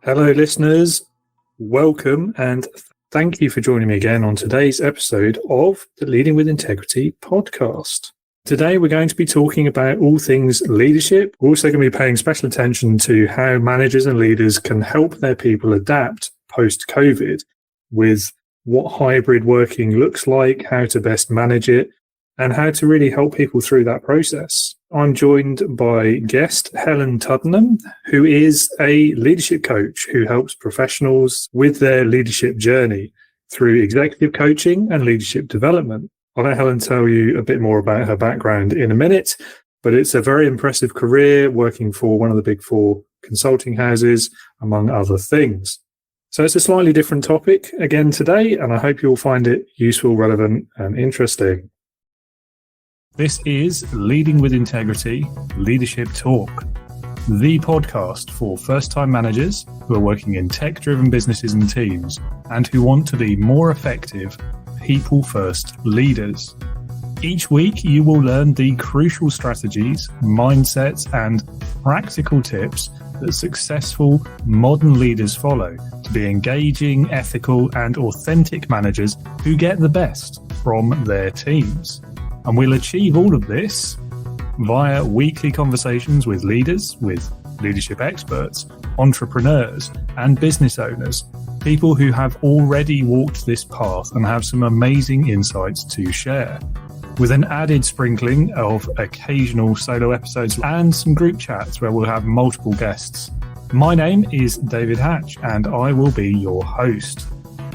Hello, listeners. Welcome and thank you for joining me again on today's episode of the Leading with Integrity podcast. Today, we're going to be talking about all things leadership. We're also going to be paying special attention to how managers and leaders can help their people adapt post-COVID with what hybrid working looks like, how to best manage it, and how to really help people through that process. I'm joined by guest Helen Tuddenham, who is a leadership coach who helps professionals with their leadership journey through executive coaching and leadership development. I'll let Helen tell you a bit more about her background in a minute, but it's a very impressive career working for one of the big four consulting houses, among other things. So it's a slightly different topic again today, and I hope you'll find it useful, relevant, and interesting. This is Leading with Integrity Leadership Talk, the podcast for first-time managers who are working in tech-driven businesses and teams and who want to be more effective people-first leaders. Each week, you will learn the crucial strategies, mindsets, and practical tips that successful modern leaders follow to be engaging, ethical, and authentic managers who get the best from their teams. And we'll achieve all of this via weekly conversations with leaders, with leadership experts, entrepreneurs, and business owners, people who have already walked this path and have some amazing insights to share, with an added sprinkling of occasional solo episodes and some group chats where we'll have multiple guests. My name is David Hatch, and I will be your host.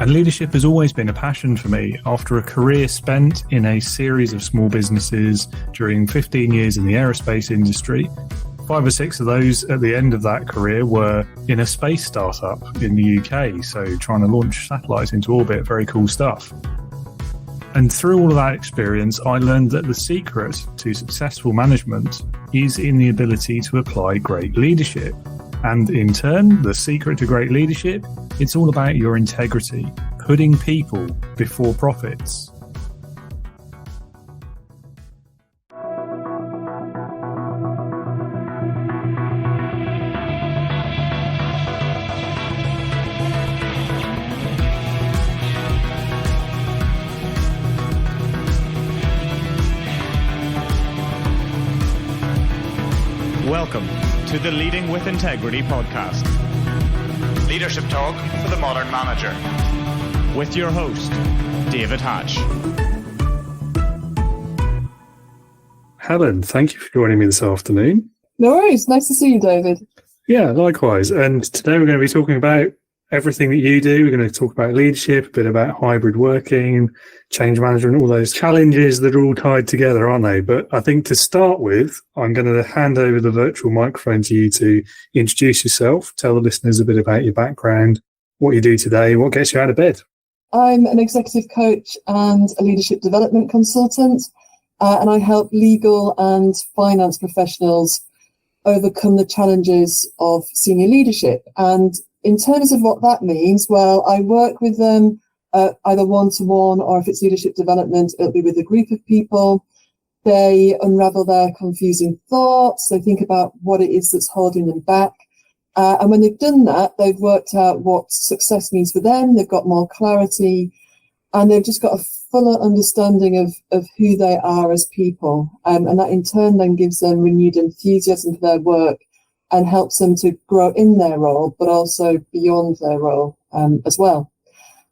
And leadership has always been a passion for me. After a career spent in a series of small businesses during 15 years in the aerospace industry, 5 or 6 of those at the end of that career were in a space startup in the UK, so trying to launch satellites into orbit, very cool stuff. And through all of that experience, I learned that the secret to successful management is in the ability to apply great leadership. And in turn, the secret to great leadership, it's all about your integrity, putting people before profits. Welcome to the Leading with Integrity podcast. Leadership talk for the modern manager. With your host, David Hatch. Helen, thank you for joining me this afternoon. No worries. Nice to see you, David. Yeah, likewise. And today we're going to be talking about everything that you do. We're going to talk about leadership, a bit about hybrid working, change management, all those challenges that are all tied together, aren't they? But I think to start with, I'm going to hand over the virtual microphone to you to introduce yourself, tell the listeners a bit about your background, what you do today, what gets you out of bed. I'm an executive coach and a leadership development consultant, and I help legal and finance professionals overcome the challenges of senior leadership. And in terms of what that means, well, I work with them either one-to-one, or if it's leadership development, it'll be with a group of people. They unravel their confusing thoughts. They think about what it is that's holding them back. And when they've done that, they've worked out what success means for them. They've got more clarity, and they've just got a fuller understanding of who they are as people. And that in turn then gives them renewed enthusiasm for their work and helps them to grow in their role, but also beyond their role as well.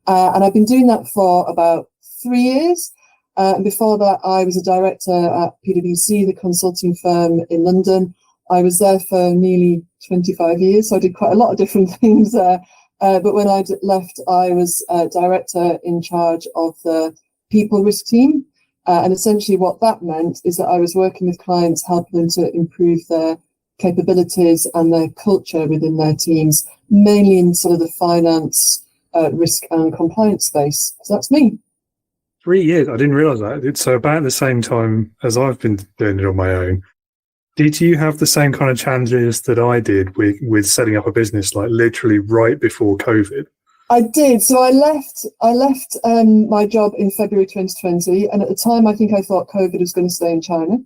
And I've been doing that for about 3 years. And before that, I was a director at PwC, the consulting firm in London. I was there for nearly 25 years, so I did quite a lot of different things there. But when I left, I was director in charge of the people risk team. And essentially what that meant is that I was working with clients, helping them to improve their capabilities and their culture within their teams, mainly in sort of the finance, risk and compliance space. So that's me. 3 years. I didn't realise that. It's so about the same time as I've been doing it on my own. Did you have the same kind of challenges that I did with setting up a business, like literally right before COVID? I did. So I left my job in February 2020. And at the time, I think I thought COVID was going to stay in China,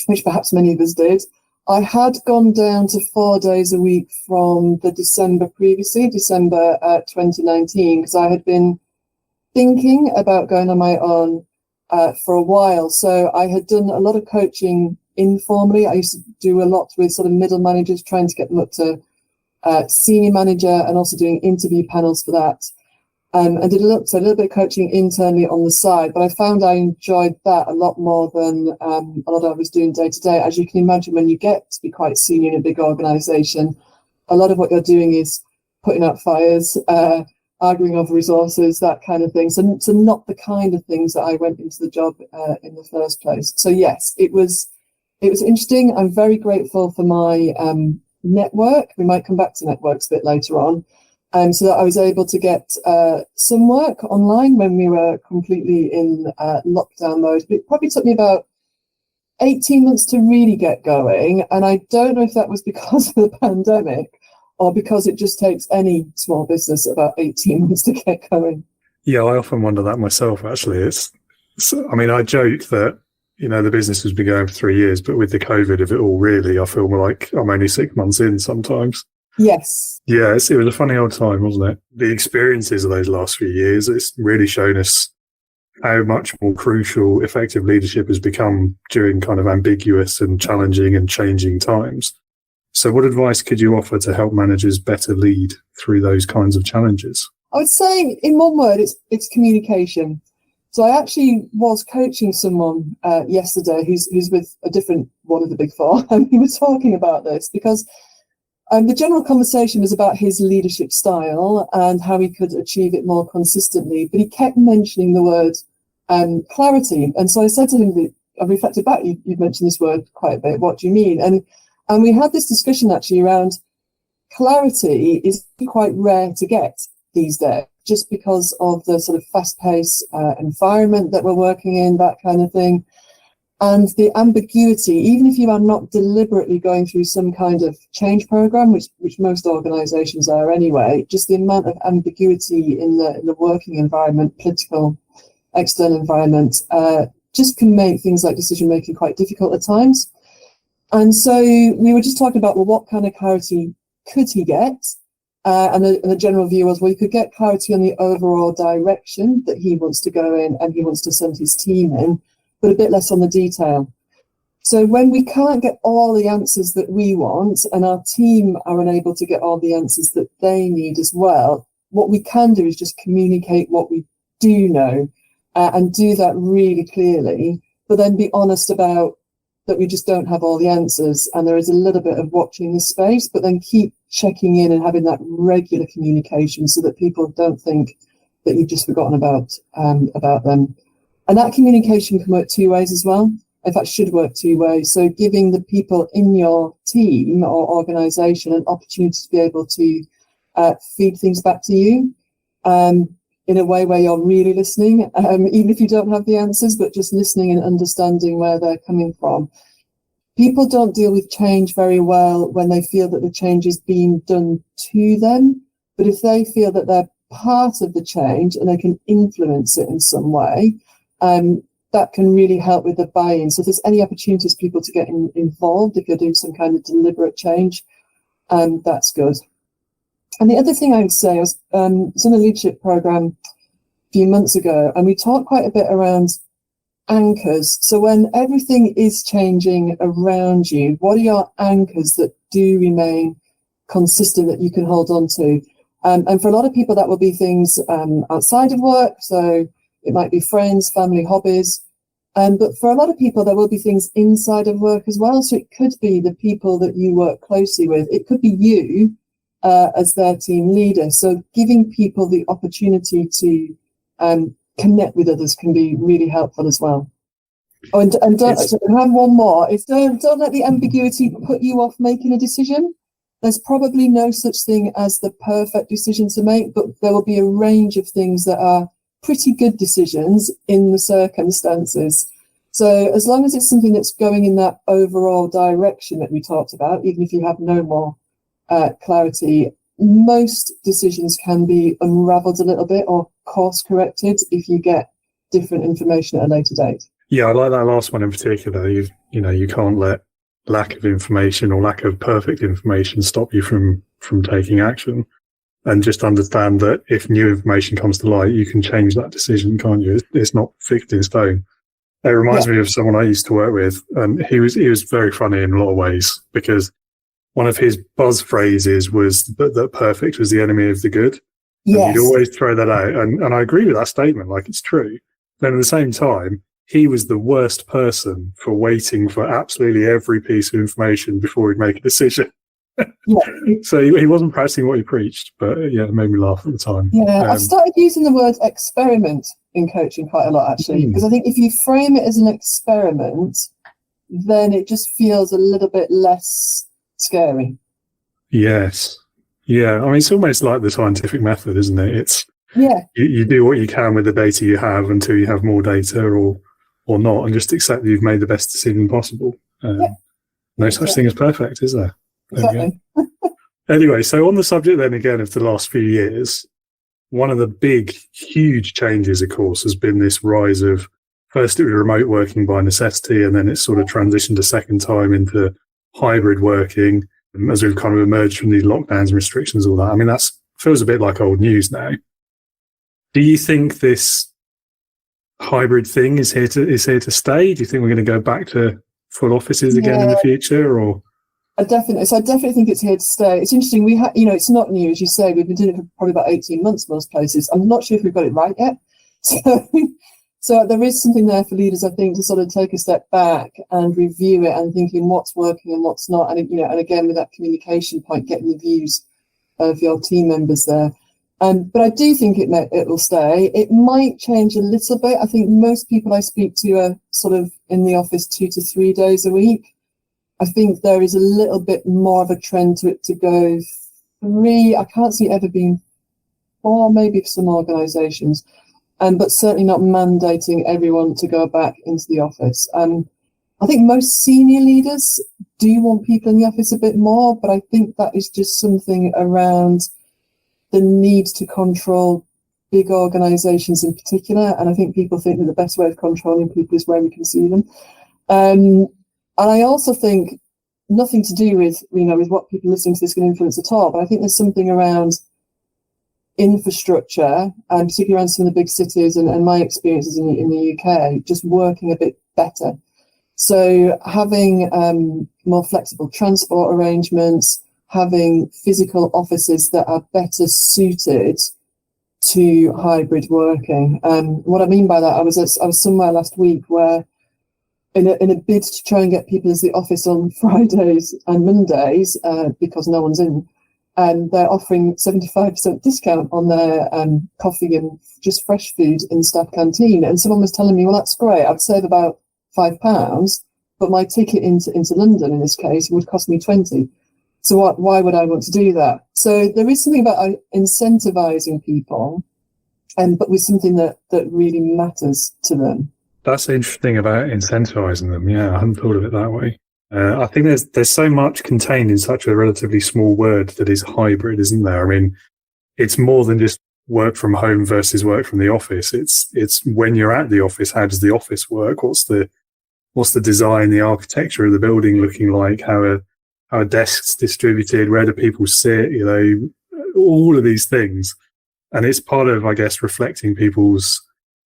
which perhaps many of us did. I had gone down to 4 days a week from the December 2019, because I had been thinking about going on my own for a while. So I had done a lot of coaching informally. I used to do a lot with sort of middle managers, trying to get them up to senior manager, and also doing interview panels for that. And did a little bit of coaching internally on the side, but I found I enjoyed that a lot more than a lot I was doing day to day. As you can imagine, when you get to be quite senior in a big organisation, a lot of what you're doing is putting out fires, arguing over resources, that kind of thing. So not the kind of things that I went into the job in the first place. So yes, it was interesting. I'm very grateful for my network. We might come back to networks a bit later on. So that I was able to get some work online when we were completely in lockdown mode. It probably took me about 18 months to really get going. And I don't know if that was because of the pandemic or because it just takes any small business about 18 months to get going. Yeah, I often wonder that myself, actually. I joke that, the business has been going for 3 years, but with the COVID of it all, really, I feel like I'm only 6 months in sometimes. Yes. Yeah, it was a funny old time, wasn't it? The experiences of those last few years, it's really shown us how much more crucial effective leadership has become during kind of ambiguous and challenging and changing times. So what advice could you offer to help managers better lead through those kinds of challenges? I would say, in one word, it's communication. So I actually was coaching someone yesterday who's with a different one of the big four, and we were talking about this because the general conversation was about his leadership style and how he could achieve it more consistently, but he kept mentioning the word clarity. And so I said to him, I reflected back, you've mentioned this word quite a bit, what do you mean? And we had this discussion actually around clarity is quite rare to get these days, just because of the sort of fast-paced environment that we're working in, that kind of thing. And the ambiguity, even if you are not deliberately going through some kind of change program, which most organizations are anyway, just the amount of ambiguity in the working environment, political, external environment, just can make things like decision making quite difficult at times. And so we were just talking about, well, what kind of clarity could he get? And the general view was, well, he could get clarity on the overall direction that he wants to go in and he wants to send his team in, but a bit less on the detail. So when we can't get all the answers that we want and our team are unable to get all the answers that they need as well, what we can do is just communicate what we do know and do that really clearly, but then be honest about that we just don't have all the answers. And there is a little bit of watching the space, but then keep checking in and having that regular communication so that people don't think that you've just forgotten about them. And that communication can work two ways as well. In fact, should work two ways. So giving the people in your team or organization an opportunity to be able to feed things back to you in a way where you're really listening, even if you don't have the answers, but just listening and understanding where they're coming from. People don't deal with change very well when they feel that the change is being done to them. But if they feel that they're part of the change and they can influence it in some way, that can really help with the buy-in. So if there's any opportunities for people to get involved, if you're doing some kind of deliberate change, that's good. And the other thing I would say, I was in a leadership program a few months ago, and we talked quite a bit around anchors. So when everything is changing around you, what are your anchors that do remain consistent that you can hold on to? And for a lot of people, that will be things outside of work. So it might be friends, family, hobbies. But for a lot of people, there will be things inside of work as well. So it could be the people that you work closely with. It could be you as their team leader. So giving people the opportunity to connect with others can be really helpful as well. Oh, and don't have one more. Don't let the ambiguity put you off making a decision. There's probably no such thing as the perfect decision to make, but there will be a range of things that are pretty good decisions in the circumstances. So as long as it's something that's going in that overall direction that we talked about, even if you have no more clarity, most decisions can be unraveled a little bit or course corrected if you get different information at a later date. Yeah, I like that last one in particular. You can't let lack of information or lack of perfect information stop you from taking action. And just understand that if new information comes to light, you can change that decision, can't you? It's not fixed in stone. It reminds me of someone I used to work with, and he was very funny in a lot of ways, because one of his buzz phrases was that perfect was the enemy of the good. Yes. And he'd always throw that out. And I agree with that statement, like it's true. Then at the same time, he was the worst person for waiting for absolutely every piece of information before he'd make a decision. So he wasn't practicing what he preached, but it made me laugh at the time. Yeah, I've started using the word experiment in coaching quite a lot, actually, because I think if you frame it as an experiment, then it just feels a little bit less scary. Yes. Yeah. I mean, it's almost like the scientific method, isn't it? It's you do what you can with the data you have until you have more data or not, and just accept that you've made the best decision possible. No such thing as perfect, is there? Exactly. Anyway, so on the subject then again of the last few years, one of the big, huge changes, of course, has been this rise of, first it was remote working by necessity, and then it's sort of transitioned a second time into hybrid working as we've kind of emerged from these lockdowns and restrictions, all that. I mean, that feels a bit like old news now. Do you think this hybrid thing is here to stay? Do you think we're going to go back to full offices again in the future, or? I definitely think it's here to stay. It's interesting. We have, it's not new, as you say. We've been doing it for probably about 18 months, most places. I'm not sure if we've got it right yet. So there is something there for leaders, I think, to sort of take a step back and review it and thinking what's working and what's not. And, and again, with that communication point, getting the views of your team members there. But I do think it will stay. It might change a little bit. I think most people I speak to are sort of in the office 2 to 3 days a week. I think there is a little bit more of a trend to it to go 3. I can't see it ever being 4, maybe for some organisations, but certainly not mandating everyone to go back into the office. I think most senior leaders do want people in the office a bit more, but I think that is just something around the need to control big organisations in particular. And I think people think that the best way of controlling people is where we can see them. And I also think nothing to do with, with what people listening to this can influence at all, but I think there's something around infrastructure, and particularly around some of the big cities and my experiences in the UK, just working a bit better. So having more flexible transport arrangements, having physical offices that are better suited to hybrid working. What I mean by that, I was somewhere last week where in a bid to try and get people into the office on Fridays and Mondays, because no one's in, and they're offering 75% discount on their coffee and just fresh food in the staff canteen. And someone was telling me, well, that's great, I'd save about £5, but my ticket into London in this case would cost me 20. So why would I want to do that? So there is something about incentivizing people, but with something that really matters to them. That's interesting about incentivizing them. Yeah, I hadn't thought of it that way. I think there's so much contained in such a relatively small word that is hybrid, isn't there? I mean, it's more than just work from home versus work from the office. It's when you're at the office, how does the office work? What's the design, the architecture of the building looking like? How are desks distributed? Where do people sit? All of these things. And it's part of, I guess, reflecting people's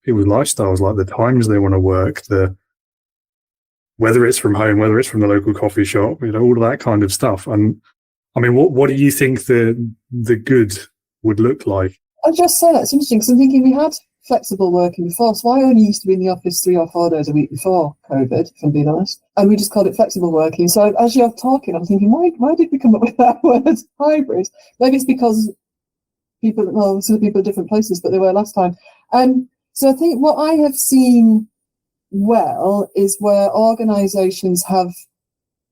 lifestyles, like the times they want to work, whether it's from home, whether it's from the local coffee shop, all of that kind of stuff. And I mean, what do you think the good would look like? I just say that's interesting, because I'm thinking we had flexible working before, so I only used to be in the office 3 or 4 days a week before COVID, if I'm being honest, and we just called it flexible working. So as you're talking, I'm thinking, why did we come up with that word, hybrid? Maybe it's because some people are different places, but they were last time. So I think what I have seen well is where organisations have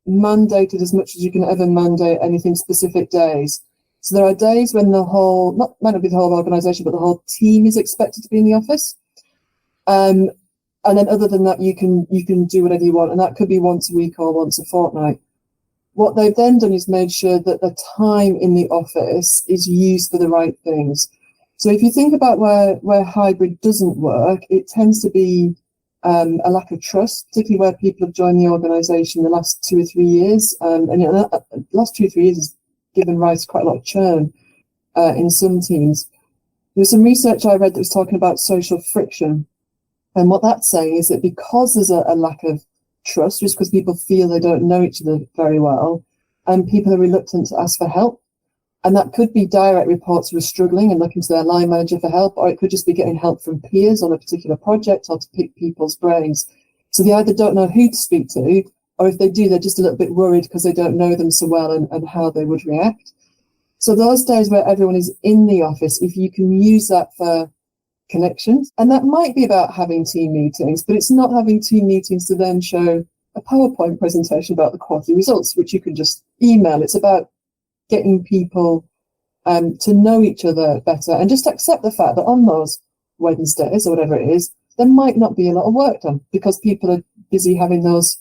mandated as much as you can ever mandate anything specific days. So there are days when might not be the whole organisation, but the whole team is expected to be in the office. And then other than that, you can do whatever you want. And that could be once a week or once a fortnight. What they've then done is made sure that the time in the office is used for the right things. So if you think about where hybrid doesn't work, it tends to be a lack of trust, particularly where people have joined the organisation the last 2 or 3 years. And the last 2 or 3 years has given rise to quite a lot of churn in some teams. There was some research I read that was talking about social friction. And what that's saying is that because there's a lack of trust, just because people feel they don't know each other very well, and people are reluctant to ask for help. And that could be direct reports who are struggling and looking to their line manager for help, or it could just be getting help from peers on a particular project or to pick people's brains. So they either don't know who to speak to, or if they do, they're just a little bit worried because they don't know them so well and how they would react. So those days where everyone is in the office, if you can use that for connections, and that might be about having team meetings, but it's not having team meetings to then show a PowerPoint presentation about the quarterly results, which you can just email. It's about getting people to know each other better and just accept the fact that on those Wednesdays or whatever it is, there might not be a lot of work done because people are busy having those,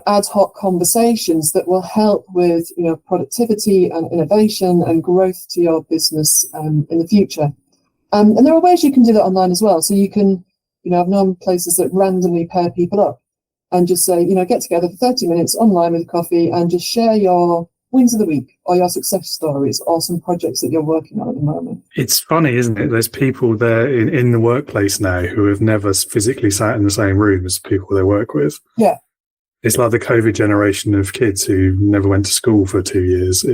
ad hoc conversations that will help with, productivity and innovation and growth to your business in the future. And there are ways you can do that online as well. So you can, I've known places that randomly pair people up and just say, get together for 30 minutes online with coffee and just share your wins of the week or your success stories or some projects that you're working on at the moment. It's funny, isn't it? There's people there in the workplace now who have never physically sat in the same room as people they work with. Yeah. It's like the COVID generation of kids who never went to school for 2 years.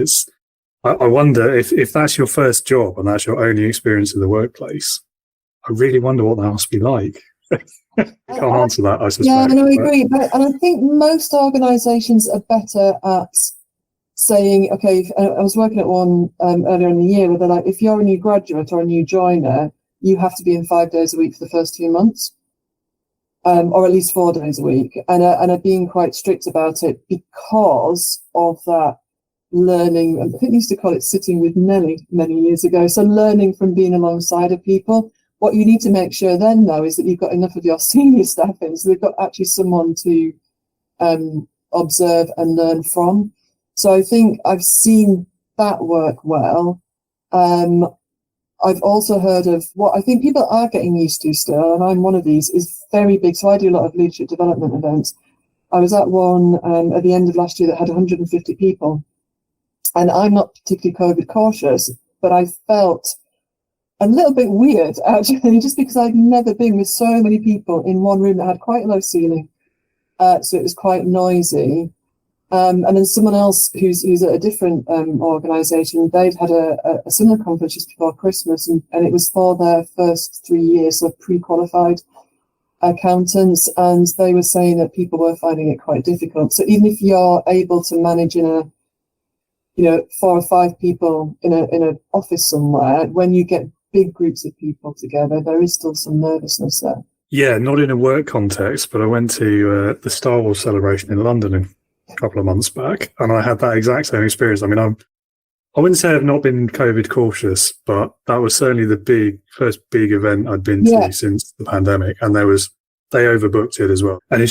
I wonder if that's your first job and that's your only experience in the workplace, I really wonder what that must be like. I can't answer that, I suspect. Yeah, no, I agree. And I think most organisations are better at saying, okay, I was working at one earlier in the year where they're like, if you're a new graduate or a new joiner, you have to be in 5 days a week for the first 2 months, or at least 4 days a week, and are being quite strict about it because of that learning. I think they used to call it sitting with Nelly many years ago. So learning from being alongside of people. What you need to make sure then, though, is that you've got enough of your senior staff in, so they've got actually someone to observe and learn from. So I think I've seen that work well. I've also heard of what I think people are getting used to still, and I'm one of these, is very big. So I do a lot of leadership development events. I was at one at the end of last year that had 150 people. And I'm not particularly COVID cautious, but I felt a little bit weird, actually, just because I'd never been with so many people in one room that had quite a low ceiling. So it was quite noisy. And then someone else who's at a different organisation, they'd had a similar conference just before Christmas, and it was for their first 3 years of pre-qualified accountants, and they were saying that people were finding it quite difficult. So even if you're able to manage in a 4 or 5 people in an office somewhere, when you get big groups of people together, there is still some nervousness there. Yeah, not in a work context, but I went to the Star Wars celebration in London a couple of months back, and I had that exact same experience. I mean, I wouldn't say I've not been COVID cautious, but that was certainly the first big event I'd been to since the pandemic, and they overbooked it as well. And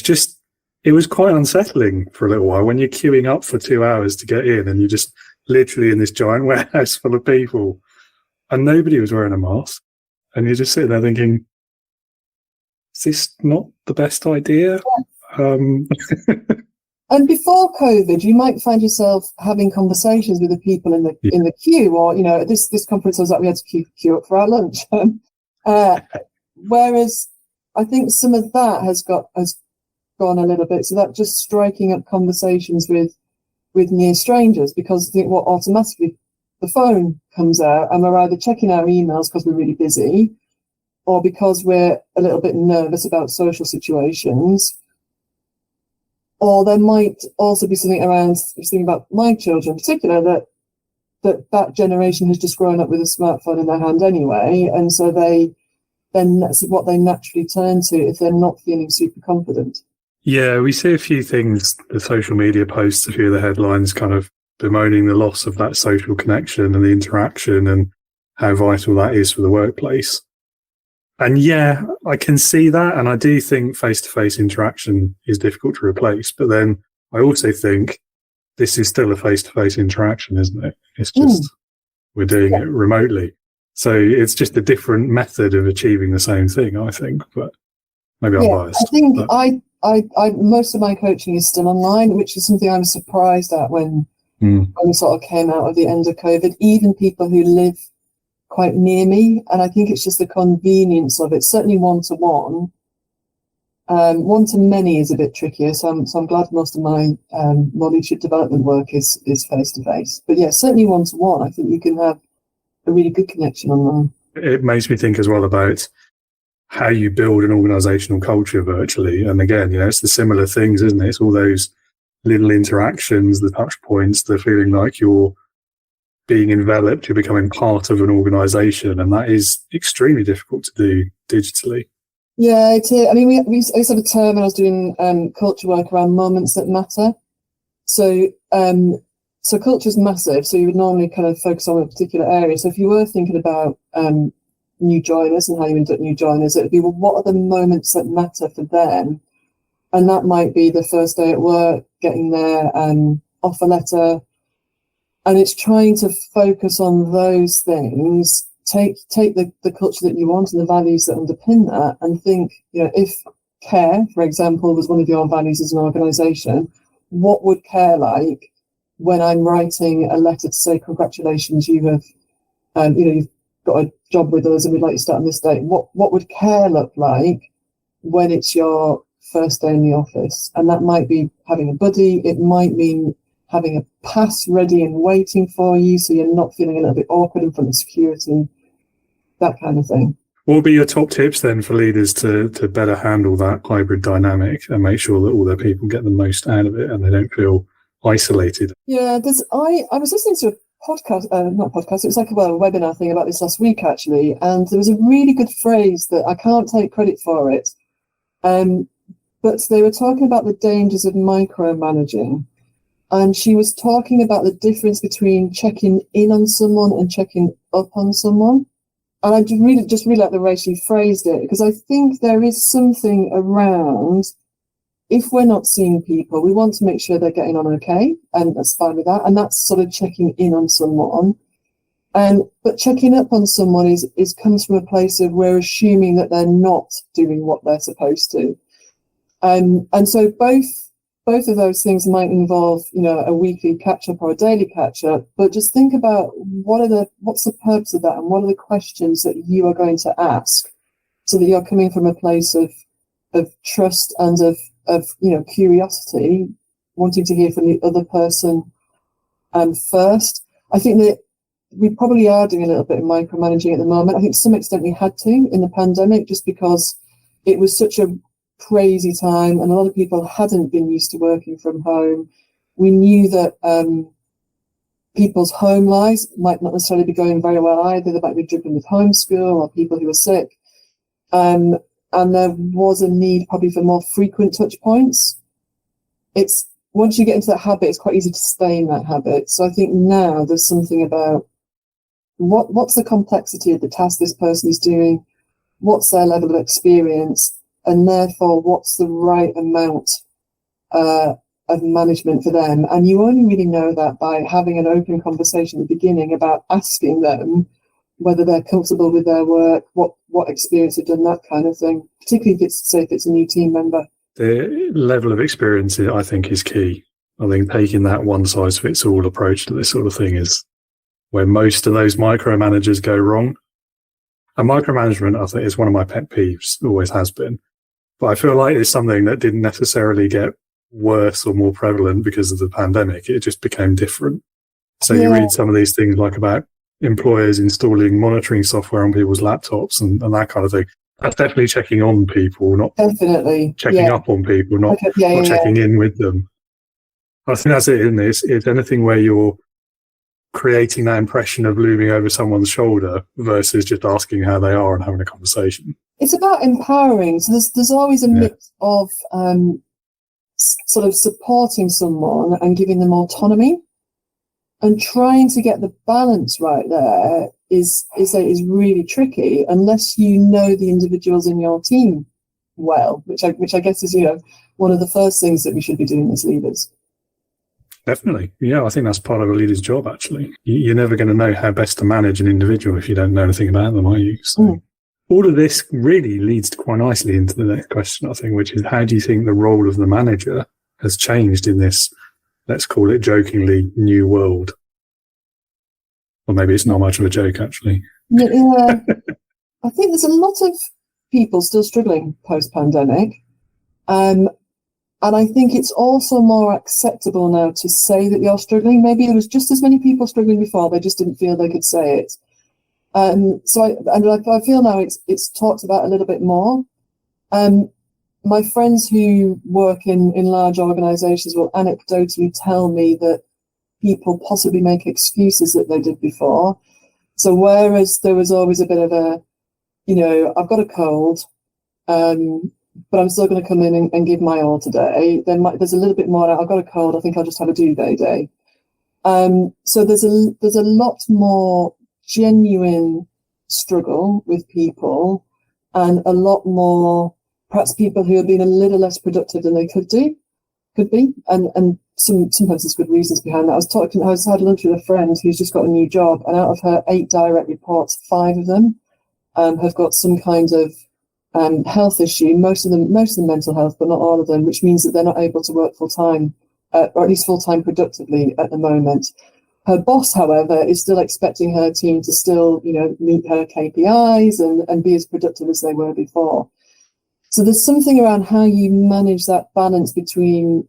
it was quite unsettling for a little while when you're queuing up for 2 hours to get in and you're just literally in this giant warehouse full of people and nobody was wearing a mask. And you're just sitting there thinking, is this not the best idea? Yeah. And before COVID, you might find yourself having conversations with the people in the queue, or, at this conference I was at, we had to queue up for our lunch. Whereas I think some of that has gone a little bit, so that just striking up conversations with near strangers, because I think what automatically the phone comes out and we're either checking our emails because we're really busy or because we're a little bit nervous about social situations, or there might also be something around, I was thinking about my children in particular, that generation has just grown up with a smartphone in their hand anyway, and so then that's what they naturally turn to if they're not feeling super confident. Yeah, we see a few things, the social media posts, a few of the headlines kind of bemoaning the loss of that social connection and the interaction and how vital that is for the workplace. And yeah, I can see that. And I do think face-to-face interaction is difficult to replace. But then I also think this is still a face-to-face interaction, isn't it? It's just we're doing it remotely. So it's just a different method of achieving the same thing, I think. But Maybe I'm biased. I think I most of my coaching is still online, which is something I was surprised at when we sort of came out of the end of COVID. Even people who live quite near me, and I think it's just the convenience of it. Certainly one-to-one. One-to-many is a bit trickier, so I'm glad most of my more leadership development work is face-to-face. But yeah, certainly one-to-one, I think you can have a really good connection online. It makes me think as well about how you build an organizational culture virtually. And again, it's the similar things, isn't it? It's all those little interactions, the touch points, the feeling like you're being enveloped, you're becoming part of an organization. And that is extremely difficult to do digitally. Yeah, it is. I mean, we used to have a term when I was doing culture work around moments that matter. So culture is massive. So you would normally kind of focus on a particular area. So if you were thinking about new joiners and how you induct new joiners, it would be, well, what are the moments that matter for them? And that might be the first day at work, getting their offer letter. And it's trying to focus on those things, take the culture that you want and the values that underpin that, and think, if care, for example, was one of your values as an organisation, what would care like when I'm writing a letter to say, congratulations, you have, you've got a job with us and we'd like you to start on this date. What would care look like when it's your first day in the office? And that might be having a buddy. It might mean having a pass ready and waiting for you, so you're not feeling a little bit awkward in front of security, that kind of thing. What would be your top tips then for leaders to better handle that hybrid dynamic and make sure that all their people get the most out of it and they don't feel isolated? Yeah, I was listening to a podcast, not podcast, it was like a webinar thing about this last week actually, and there was a really good phrase that I can't take credit for it, but they were talking about the dangers of micromanaging, and she was talking about the difference between checking in on someone and checking up on someone. And I just really like the way she phrased it, because I think there is something around, if we're not seeing people, we want to make sure they're getting on okay, and that's fine with that. And that's sort of checking in on someone. But checking up on someone is comes from a place of we're assuming that they're not doing what they're supposed to. And so both of those things might involve, a weekly catch-up or a daily catch-up, but just think about what's the purpose of that, and what are the questions that you are going to ask, so that you're coming from a place of trust and of curiosity, wanting to hear from the other person first. I think that we probably are doing a little bit of micromanaging at the moment. I think to some extent we had to in the pandemic, just because it was such a crazy time and a lot of people hadn't been used to working from home. We knew that people's home lives might not necessarily be going very well either. They might be driven with homeschool or people who are sick. And there was a need probably for more frequent touch points. It's once you get into that habit, it's quite easy to stay in that habit. So I think now there's something about what's the complexity of the task this person is doing, what's their level of experience, and therefore what's the right amount of management for them. And you only really know that by having an open conversation at the beginning about asking them whether they're comfortable with their work, what experience they've done, that kind of thing, particularly if it's a new team member. The level of experience, I think, is key. I think taking that one-size-fits-all approach to this sort of thing is where most of those micromanagers go wrong. And micromanagement, I think, is one of my pet peeves, always has been. But I feel like it's something that didn't necessarily get worse or more prevalent because of the pandemic. It just became different. So you read some of these things like about employers installing monitoring software on people's laptops and that kind of thing. That's definitely checking on people, not definitely checking up on people, not checking in with them. I think that's it, isn't it? It's anything where you're creating that impression of looming over someone's shoulder versus just asking how they are and having a conversation. It's about empowering. So there's always a mix of sort of supporting someone and giving them autonomy, and trying to get the balance right there is really tricky unless you know the individuals in your team well, which I guess is one of the first things that we should be doing as leaders. Definitely. Yeah, I think that's part of a leader's job, actually. You're never going to know how best to manage an individual if you don't know anything about them, are you? So all of this really leads quite nicely into the next question, I think, which is how do you think the role of the manager has changed in this, let's call it jokingly, new world? Or maybe it's not much of a joke, actually. Yeah, I think there's a lot of people still struggling post-pandemic. And I think it's also more acceptable now to say that you're struggling. Maybe there was just as many people struggling before, they just didn't feel they could say it. So I feel now it's talked about a little bit more. My friends who work in large organisations will anecdotally tell me that people possibly make excuses that they did before. So whereas there was always a bit of a, I've got a cold, but I'm still going to come in and give my all today. There's a little bit more. I've got a cold. I think I'll just have a duvet day. So there's a lot more genuine struggle with people, and a lot more perhaps people who have been a little less productive than they could be, and sometimes there's good reasons behind that. I was had lunch with a friend who's just got a new job, and out of her 8 direct reports, 5 of them have got some kind of health issue. Most of them mental health, but not all of them, which means that they're not able to work full time, or at least full time productively at the moment. Her boss, however, is still expecting her team to still, meet her KPIs and be as productive as they were before. So there's something around how you manage that balance between,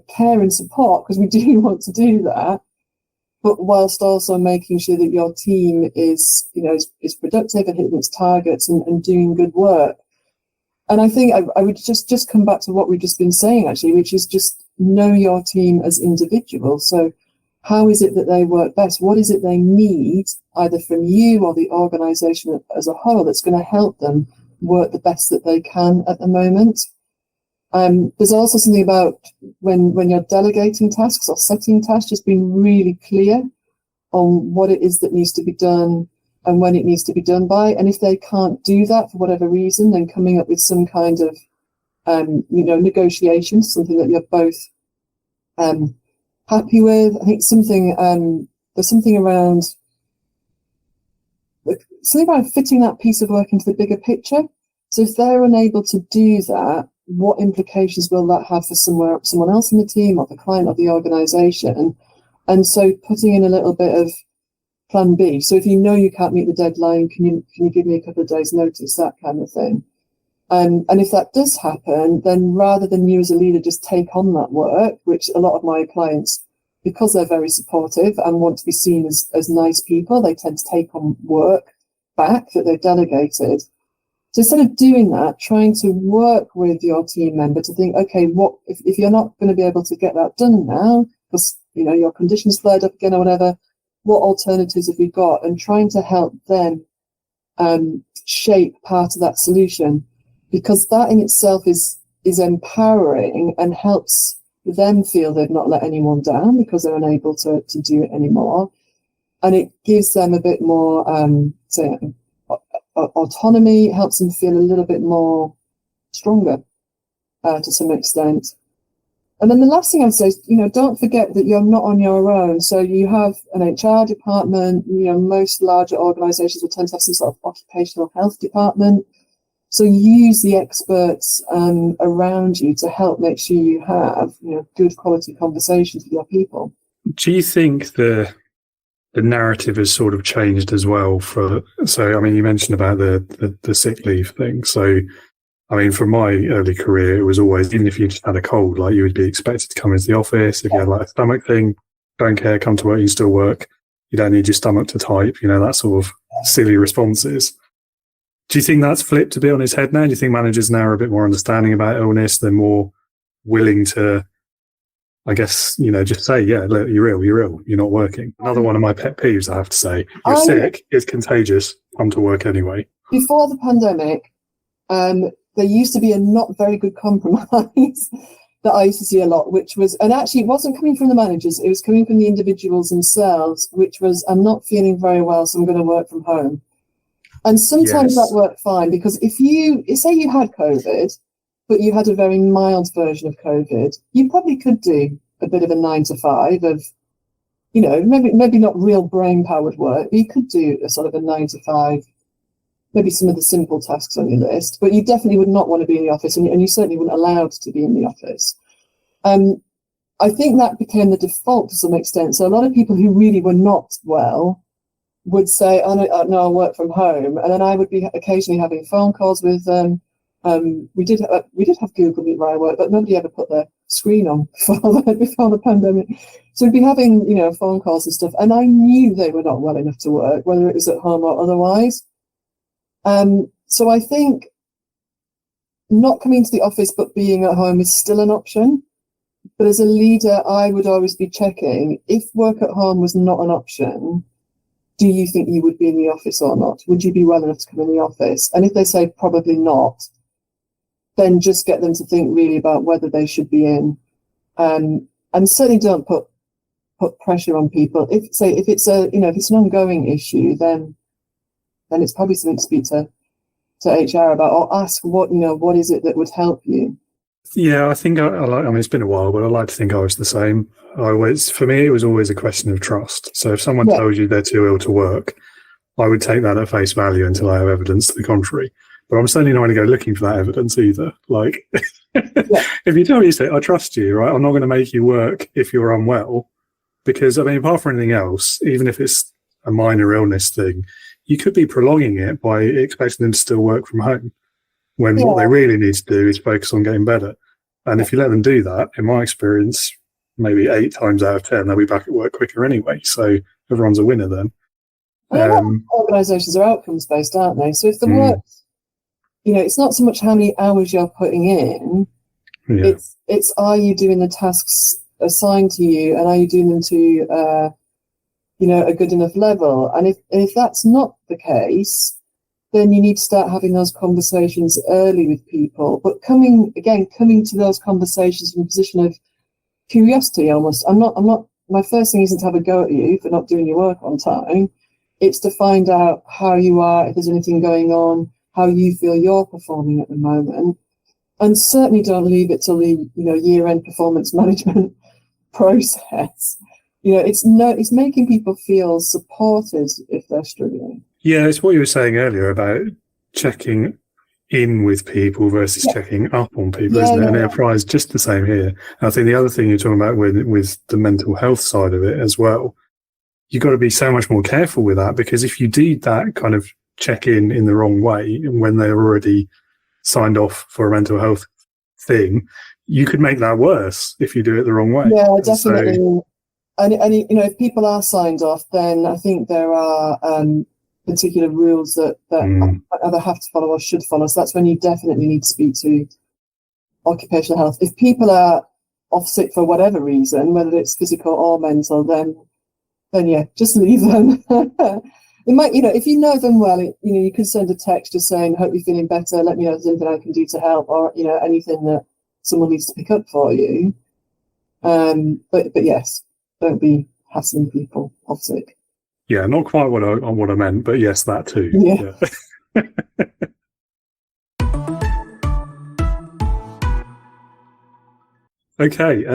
care and support, because we do want to do that, but whilst also making sure that your team is productive and hitting its targets and doing good work. And I think I would just come back to what we've just been saying, actually, which is just know your team as individuals. So how is it that they work best? What is it they need, either from you or the organisation as a whole, that's going to help them work the best that they can at the moment? There's also something about when you're delegating tasks or setting tasks, just being really clear on what it is that needs to be done and when it needs to be done by. And if they can't do that for whatever reason, then coming up with some kind of, negotiation, something that you're both happy with. I think there's something around fitting that piece of work into the bigger picture. So if they're unable to do that, what implications will that have for someone else in the team or the client or the organisation? And so putting in a little bit of plan B. So if you can't meet the deadline, can you give me a couple of days notice, that kind of thing. And if that does happen, then rather than you as a leader just take on that work, which a lot of my clients, because they're very supportive and want to be seen as nice people, they tend to take on work back that they've delegated. So instead of doing that, trying to work with your team member to think, okay, what if you're not going to be able to get that done now because your conditions flared up again or whatever, what alternatives have we got? And trying to help them shape part of that solution, because that in itself is empowering and helps them feel they've not let anyone down because they're unable to do it anymore. And it gives them a bit more autonomy, helps them feel a little bit more stronger to some extent. And then the last thing I'd say is, don't forget that you're not on your own. So you have an HR department, most larger organisations will tend to have some sort of occupational health department. So use the experts around you to help make sure you have good quality conversations with your people. Do you think the narrative has sort of changed as well? You mentioned about the sick leave thing. So, from my early career, it was always, even if you just had a cold, you would be expected to come into the office. If you had a stomach thing, don't care, come to work, you can still work. You don't need your stomach to type, that sort of silly responses. Do you think that's flipped a bit on its head now? Do you think managers now are a bit more understanding about illness? They're more willing to, just say, yeah, look, you're ill, you're not working. Another one of my pet peeves, I have to say, you're sick, it's contagious, come to work anyway. Before the pandemic, there used to be a not very good compromise that I used to see a lot, which was, and actually it wasn't coming from the managers, it was coming from the individuals themselves, which was, I'm not feeling very well, so I'm going to work from home. And sometimes that worked fine, because say you had COVID, but you had a very mild version of COVID, you probably could do a bit of a 9 to 5 of, maybe not real brain powered work, but you could do a sort of a 9 to 5 maybe some of the simple tasks on your list, but you definitely would not want to be in the office, and you certainly wouldn't allowed to be in the office. I think that became the default to some extent. So a lot of people who really were not well would say, oh, no, I'll work from home. And then I would be occasionally having phone calls with them. We did have Google Meet where I work, but nobody ever put their screen on before the pandemic. So we'd be having, phone calls and stuff. And I knew they were not well enough to work, whether it was at home or otherwise. So I think not coming to the office but being at home is still an option. But as a leader, I would always be checking, if work at home was not an option, do you think you would be in the office or not? Would you be well enough to come in the office? And if they say probably not, then just get them to think really about whether they should be in. And certainly don't put pressure on people. If it's an ongoing issue, then it's probably something to speak to HR about, or ask what is it that would help you. Yeah, I think I mean, it's been a while, but I like to think I was the same. For me, it was always a question of trust. So if someone tells you they're too ill to work, I would take that at face value until I have evidence to the contrary. But I'm certainly not going to go looking for that evidence either. Like, if you tell me, say, I trust you, right? I'm not going to make you work if you're unwell. Because, I mean, apart from anything else, even if it's a minor illness thing, you could be prolonging it by expecting them to still work from home, when what they really need to do is focus on getting better. And if you let them do that, in my experience, maybe 8 times out of 10, they'll be back at work quicker anyway. So everyone's a winner then. Organisations are outcomes-based, aren't they? So if the work, it's not so much how many hours you're putting in, it's are you doing the tasks assigned to you, and are you doing them to, a good enough level? And if that's not the case, then you need to start having those conversations early with people. But coming to those conversations from a position of curiosity almost. My first thing isn't to have a go at you for not doing your work on time. It's to find out how you are, if there's anything going on, how you feel you're performing at the moment. And certainly don't leave it till the, year-end performance management process. It's making people feel supported if they're struggling. Yeah, it's what you were saying earlier about checking in with people versus checking up on people, isn't it? And it applies just the same here. And I think the other thing you're talking about with the mental health side of it as well, you've got to be so much more careful with that, because if you do that kind of check in the wrong way when they're already signed off for a mental health thing, you could make that worse if you do it the wrong way. Yeah, definitely. So, and if people are signed off, then I think there are particular rules that either have to follow or should follow. So that's when you definitely need to speak to occupational health. If people are off sick for whatever reason, whether it's physical or mental, then just leave them. It might, if you know them well, you can send a text just saying, hope you're feeling better, let me know if there's anything I can do to help, or, anything that someone needs to pick up for you. But yes, don't be hassling people off sick. Yeah, not quite what I meant, but yes, that too. Yeah. Okay,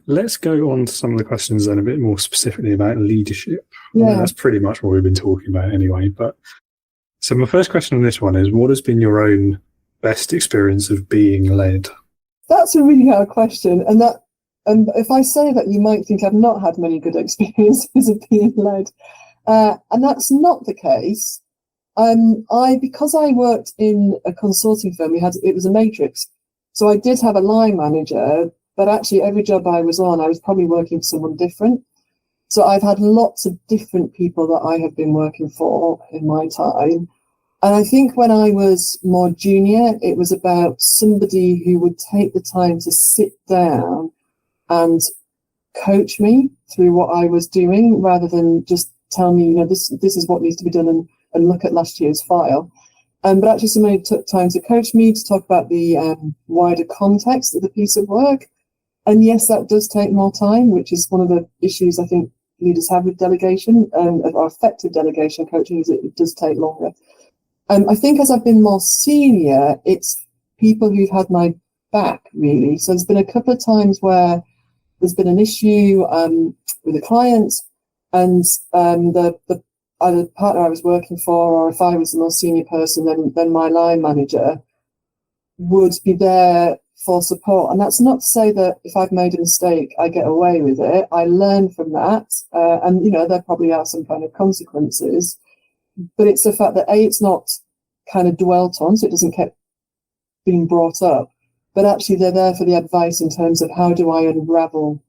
let's go on to some of the questions then a bit more specifically about leadership. Yeah. I mean, that's pretty much what we've been talking about anyway. But so my first question on this one is, what has been your own best experience of being led? That's a really hard question, and if I say that, you might think I've not had many good experiences of being led, and that's not the case. Because I worked in a consulting firm, it was a matrix, so I did have a line manager. But actually, every job I was on, I was probably working for someone different. So I've had lots of different people that I have been working for in my time. And I think when I was more junior, it was about somebody who would take the time to sit down and coach me through what I was doing, rather than just tell me, this is what needs to be done and look at last year's file. But actually somebody took time to coach me, to talk about the wider context of the piece of work. And yes, that does take more time, which is one of the issues I think leaders have with delegation, or effective delegation coaching, is it does take longer. I think as I've been more senior, it's people who've had my back, really. So there's been a couple of times where there's been an issue with a client, and the either the partner I was working for, or if I was the more senior person, then my line manager would be there for support. And that's not to say that if I've made a mistake, I get away with it. I learn from that. And, there probably are some kind of consequences. But it's the fact that, A, it's not kind of dwelt on, so it doesn't keep being brought up. But actually, they're there for the advice in terms of how do I unravel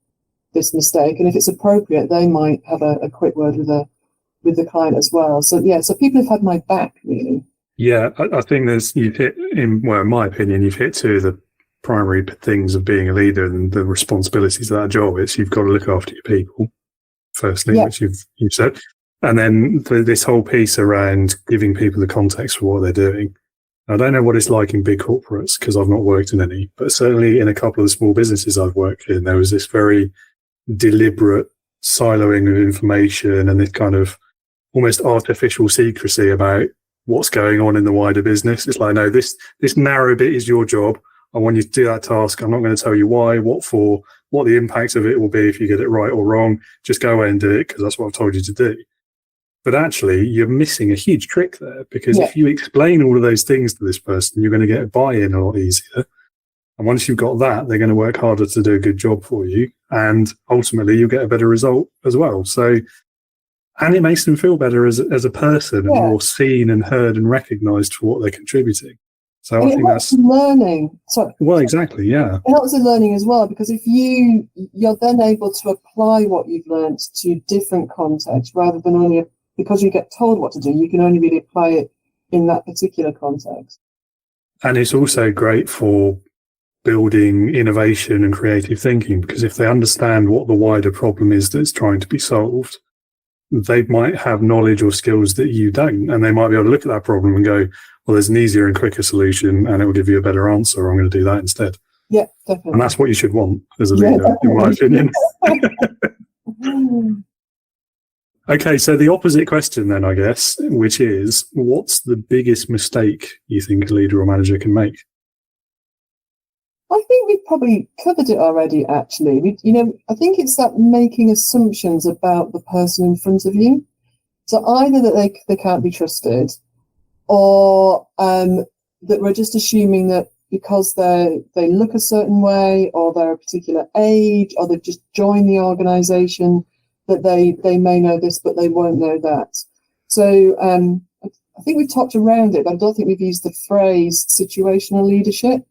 this mistake. And if it's appropriate, they might have a quick word with the client as well. So, so people have had my back, really. Yeah, I think in my opinion, you've hit two of the primary things of being a leader and the responsibilities of that job. It's you've got to look after your people, firstly, which you've said. And then this whole piece around giving people the context for what they're doing. I don't know what it's like in big corporates because I've not worked in any, but certainly in a couple of the small businesses I've worked in, there was this very deliberate siloing of information and this kind of almost artificial secrecy about what's going on in the wider business. It's like, no, this narrow bit is your job. I want you to do that task. I'm not going to tell you why, what for, what the impact of it will be if you get it right or wrong. Just go away and do it because that's what I've told you to do. But actually, you're missing a huge trick there because if you explain all of those things to this person, you're going to get a buy-in a lot easier. And once you've got that, they're going to work harder to do a good job for you. And ultimately, you'll get a better result as well. So, and it makes them feel better as a person and more seen and heard and recognised for what they're contributing. So I think that's learning. Well, exactly, yeah. It helps with learning as well, because if you're then able to apply what you've learned to different contexts rather than only because you get told what to do, you can only really apply it in that particular context. And it's also great for building innovation and creative thinking, because if they understand what the wider problem is that's trying to be solved, they might have knowledge or skills that you don't, and they might be able to look at that problem and go, well, there's an easier and quicker solution and it will give you a better answer. I'm going to do that instead. Yeah, definitely. And that's what you should want as a leader, in my opinion. Okay, so the opposite question then, I guess, which is, what's the biggest mistake you think a leader or manager can make? I think we've probably covered it already, actually. I think it's that making assumptions about the person in front of you. So either that they can't be trusted, or that we're just assuming that because they look a certain way, or they're a particular age, or they've just joined the organisation, that they may know this, but they won't know that. So I think we've talked around it, but I don't think we've used the phrase situational leadership,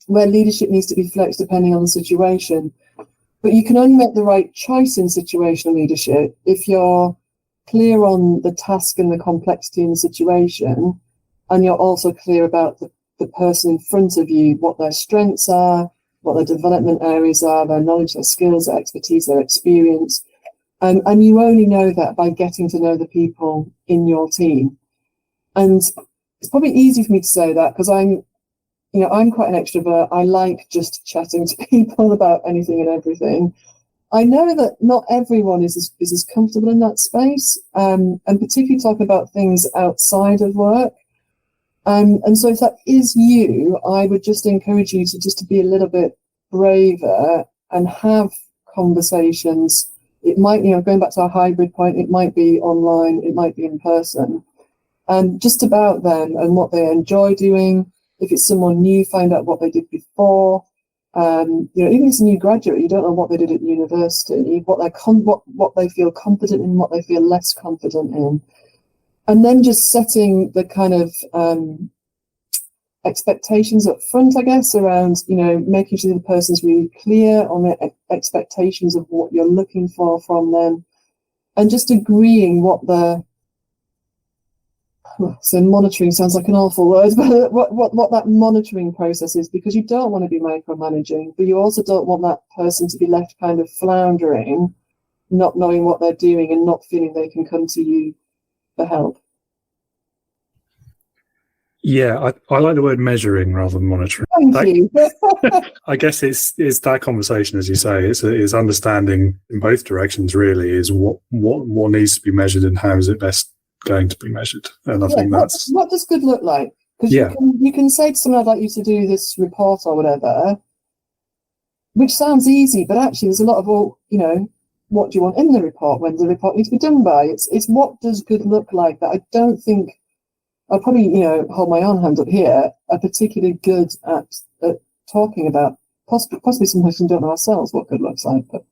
where leadership needs to be flexed depending on the situation. But you can only make the right choice in situational leadership if you're clear on the task and the complexity in the situation, and you're also clear about the person in front of you, what their strengths are, what their development areas are, their knowledge, their skills, their expertise, their experience. And you only know that by getting to know the people in your team. And it's probably easy for me to say that because I'm quite an extrovert. I like just chatting to people about anything and everything. I know that not everyone is as comfortable in that space, and particularly talking about things outside of work. And so if that is you, I would just encourage you to be a little bit braver and have conversations. It might, going back to our hybrid point, it might be online, it might be in person, and just about them and what they enjoy doing. If it's someone new, find out what they did before. Even if it's a new graduate, you don't know what they did at university, what they feel confident in, what they feel less confident in, and then just setting the kind of expectations up front, I guess, around making sure the person's really clear on their expectations of what you're looking for from them, and just agreeing what so monitoring sounds like an awful word, but what that monitoring process is, because you don't want to be micromanaging, but you also don't want that person to be left kind of floundering, not knowing what they're doing and not feeling they can come to you for help. Yeah, I like the word measuring rather than monitoring. Thank you. I guess it's that conversation, as you say, it's understanding in both directions, really, is what needs to be measured and how is it best going to be measured. And I think that's... What does good look like? Because you can say to someone, I'd like you to do this report or whatever, which sounds easy, but actually there's a lot of, what do you want in the report? When does the report need to be done by? It's what does good look like that I don't think, I'll probably, hold my own hand up here, are particularly good at talking about. Possibly sometimes we don't know ourselves what good looks like. But.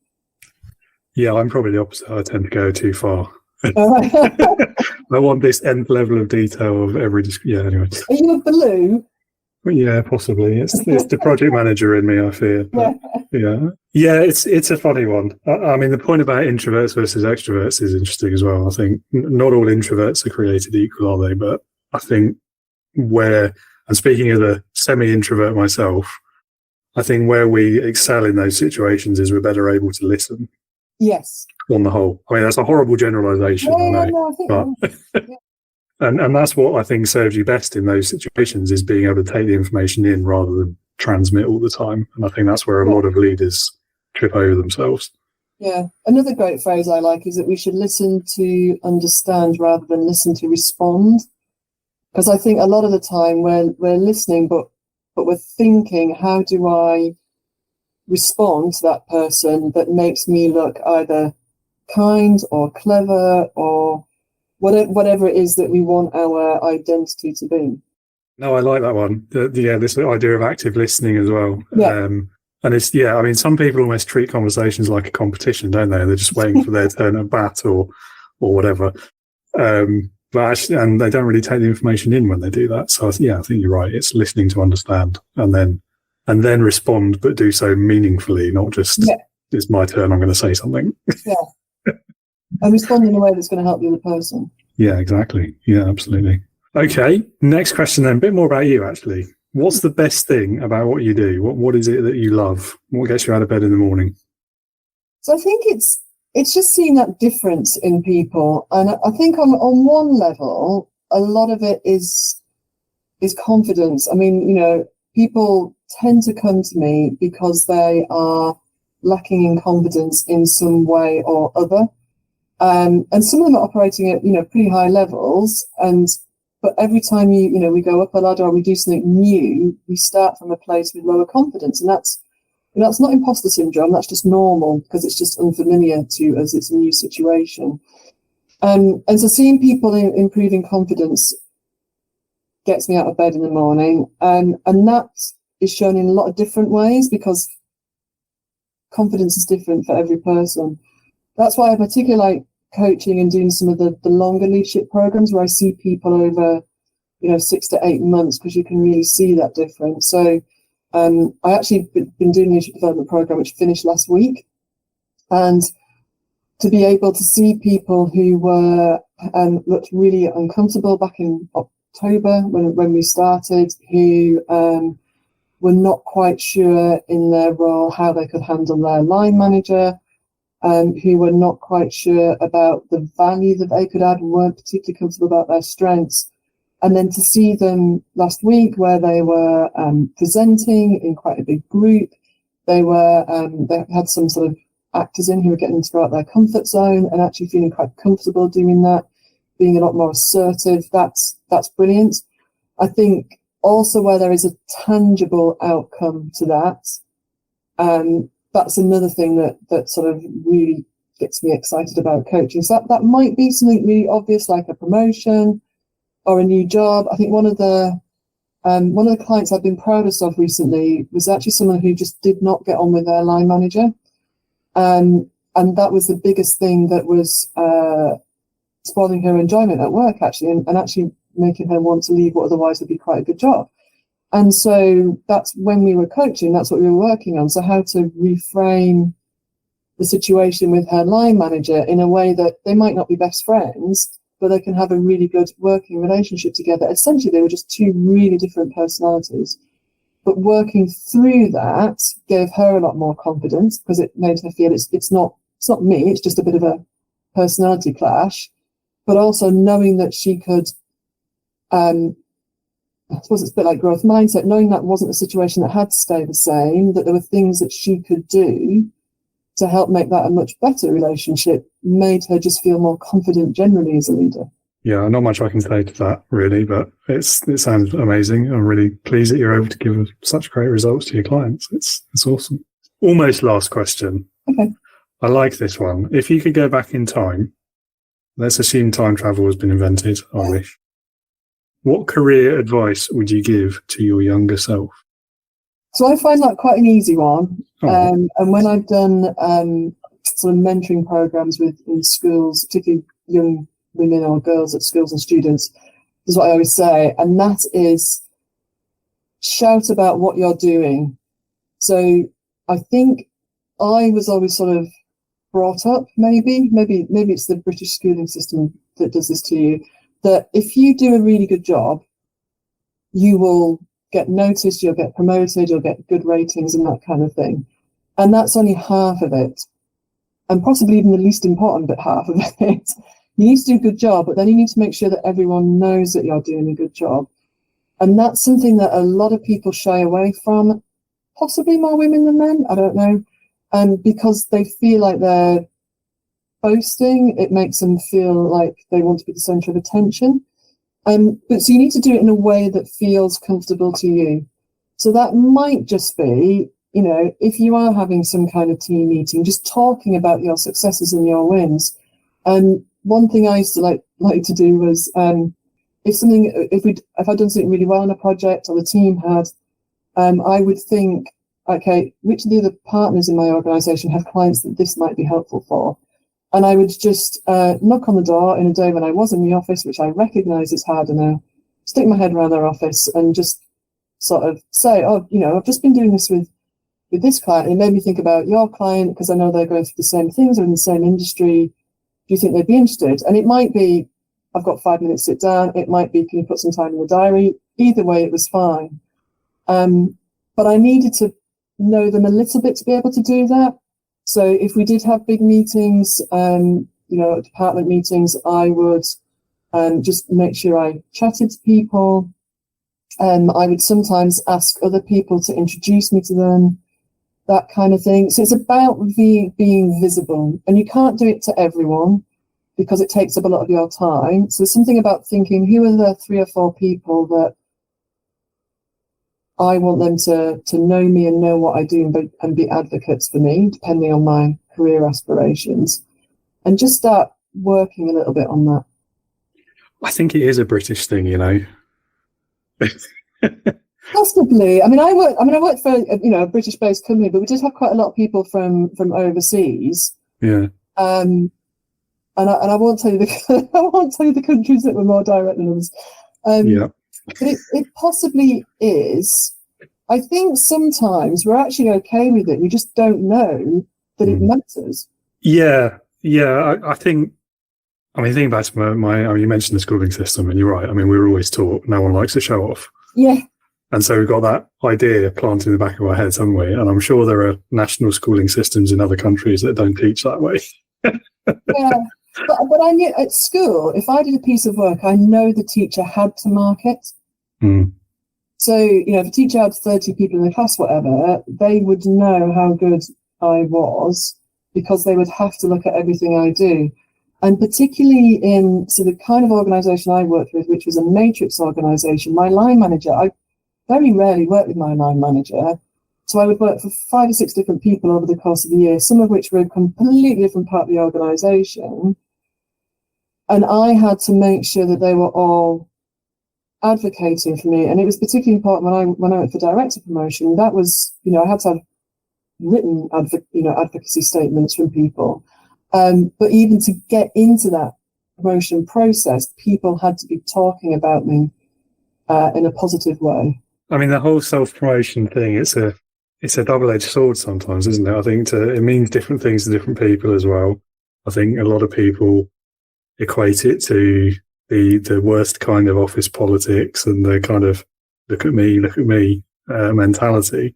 Yeah, I'm probably the opposite. I tend to go too far. I want this nth level of detail of every. Yeah, anyway. Are you a blue? Yeah, possibly. It's the project manager in me, I fear. But yeah, it's a funny one. I mean, the point about introverts versus extroverts is interesting as well. I think not all introverts are created equal, are they? But I think and speaking as a semi-introvert myself, I think where we excel in those situations is we're better able to listen. Yes. On the whole. I mean, that's a horrible generalization, I think. And that's what I think serves you best in those situations, is being able to take the information in rather than transmit all the time. And I think that's where a lot of leaders trip over themselves. Yeah. Another great phrase I like is that we should listen to understand rather than listen to respond. Because I think a lot of the time we're listening, but we're thinking, how do I respond to that person that makes me look either kind or clever or whatever it is that we want our identity to be. No, I like that one. This idea of active listening as well. Yeah. And it's, I mean, some people almost treat conversations like a competition, don't they? They're just waiting for their turn at bat or whatever. But actually, and they don't really take the information in when they do that. So I think you're right. It's listening to understand and then respond, but do so meaningfully, not just it's my turn, I'm going to say something. Yeah. And respond in a way that's going to help the other person. Yeah, exactly. Yeah, absolutely. Okay, next question then. A bit more about you, actually. What's the best thing about what you do? What is it that you love? What gets you out of bed in the morning? So I think it's just seeing that difference in people. And I think on one level, a lot of it is confidence. I mean, people tend to come to me because they are lacking in confidence in some way or other. And some of them are operating at, pretty high levels. But every time we go up a ladder or we do something new, we start from a place with lower confidence. And that's not imposter syndrome. That's just normal because it's just unfamiliar to us. It's a new situation. And so seeing people improving confidence gets me out of bed in the morning. And that is shown in a lot of different ways because confidence is different for every person. That's why I particularly like coaching and doing some of the longer leadership programs where I see people over, 6 to 8 months, because you can really see that difference. So I actually been doing a leadership development program which finished last week, and to be able to see people who were looked really uncomfortable back in October when we started, who were not quite sure in their role how they could handle their line manager, who were not quite sure about the value that they could add and weren't particularly comfortable about their strengths. And then to see them last week where they were presenting in quite a big group, they had some sort of actors in who were getting to go out their comfort zone and actually feeling quite comfortable doing that, being a lot more assertive. That's brilliant. I think also where there is a tangible outcome to that, that's another thing that sort of really gets me excited about coaching. So that might be something really obvious, like a promotion or a new job. I think one of the clients I've been proudest of recently was actually someone who just did not get on with their line manager. And that was the biggest thing that was spoiling her enjoyment at work, actually, and actually making her want to leave what otherwise would be quite a good job. And so that's when we were coaching, that's what we were working on. So how to reframe the situation with her line manager in a way that they might not be best friends, but they can have a really good working relationship together. Essentially, they were just two really different personalities. But working through that gave her a lot more confidence because it made her feel it's not me, it's just a bit of a personality clash. But also knowing that she could, I suppose it's a bit like growth mindset, knowing that wasn't a situation that had to stay the same, that there were things that she could do to help make that a much better relationship, made her just feel more confident generally as a leader. Yeah, not much I can say to that, really, but it sounds amazing. I'm really pleased that you're able to give such great results to your clients. It's awesome. Almost last question. Okay. I like this one. If you could go back in time, let's assume time travel has been invented, I wish. What career advice would you give to your younger self? So I find that quite an easy one. Oh. And when I've done sort of mentoring programs in schools, particularly young women or girls at schools and students, this is what I always say, and that is shout about what you're doing. So I think I was always sort of brought up, maybe it's the British schooling system that does this to you, that if you do a really good job, you will get noticed, you'll get promoted, you'll get good ratings and that kind of thing. And that's only half of it. And possibly even the least important bit half of it. You need to do a good job, but then you need to make sure that everyone knows that you're doing a good job. And that's something that a lot of people shy away from, possibly more women than men, I don't know. And because they feel like they're boasting, it makes them feel like they want to be the centre of attention. But so you need to do it in a way that feels comfortable to you. So that might just be, you know, if you are having some kind of team meeting, just talking about your successes and your wins. And one thing I used to like to do was if I'd done something really well on a project or the team had, I would think, okay, which of the other partners in my organisation have clients that this might be helpful for? And I would just knock on the door in a day when I was in the office, which I recognise is hard enough, stick my head around their office and just sort of say, oh, you know, I've just been doing this with this client. And it made me think about your client because I know they're going through the same things or in the same industry. Do you think they'd be interested? And it might be, I've got 5 minutes to sit down. It might be, can you put some time in the diary? Either way, it was fine. But I needed to know them a little bit to be able to do that. So if we did have big meetings, department meetings, I would just make sure I chatted to people. I would sometimes ask other people to introduce me to them, that kind of thing. So it's about being visible, and you can't do it to everyone because it takes up a lot of your time. So there's something about thinking, who are the 3 or 4 people that I want them to know me and know what I do and be advocates for me, depending on my career aspirations, and just start working a little bit on that. I think it is a British thing, you know. Possibly. I worked for a British-based company, but we did have quite a lot of people from overseas. Yeah. And I won't tell you the countries that were more direct than others. Yeah. But it possibly is. I think sometimes we're actually okay with it. We just don't know that it matters. Yeah. I think thinking back to you mentioned the schooling system, and you're right. I mean, we were always taught no one likes to show off. Yeah. And so we've got that idea planted in the back of our heads, haven't we? And I'm sure there are national schooling systems in other countries that don't teach that way. Yeah. But I knew at school, if I did a piece of work, I know the teacher had to mark it. Mm. So, if a teacher had 30 people in the class, whatever, they would know how good I was because they would have to look at everything I do. And particularly in the kind of organisation I worked with, which was a matrix organisation, my line manager, I very rarely worked with my line manager. So I would work for 5 or 6 different people over the course of the year, some of which were a completely different part of the organisation. And I had to make sure that they were all advocating for me. And it was particularly important when I went for director promotion. That was, I had to have written advocacy statements from people. But even to get into that promotion process, people had to be talking about me in a positive way. I mean, the whole self-promotion thing, it's a double-edged sword sometimes, isn't it? I think it means different things to different people as well. I think a lot of people equate it to the worst kind of office politics and the kind of look at me mentality.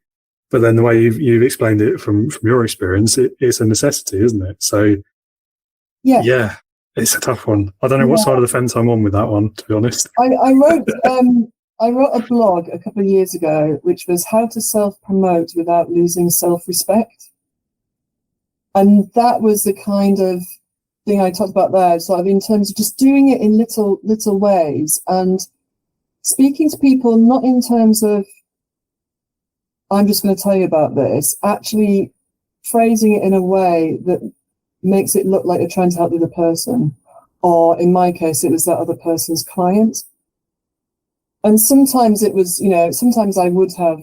But then the way you've explained it from your experience, it's a necessity, isn't it? So yeah, it's a tough one. I don't know what side of the fence I'm on with that one, to be honest. I wrote a blog a couple of years ago, which was how to self-promote without losing self-respect. And that was the kind of thing I talked about there, sort of in terms of just doing it in little ways and speaking to people, not in terms of, I'm just going to tell you about this, actually phrasing it in a way that makes it look like you're trying to help the other person, or in my case, it was that other person's client. And sometimes it was, sometimes I would have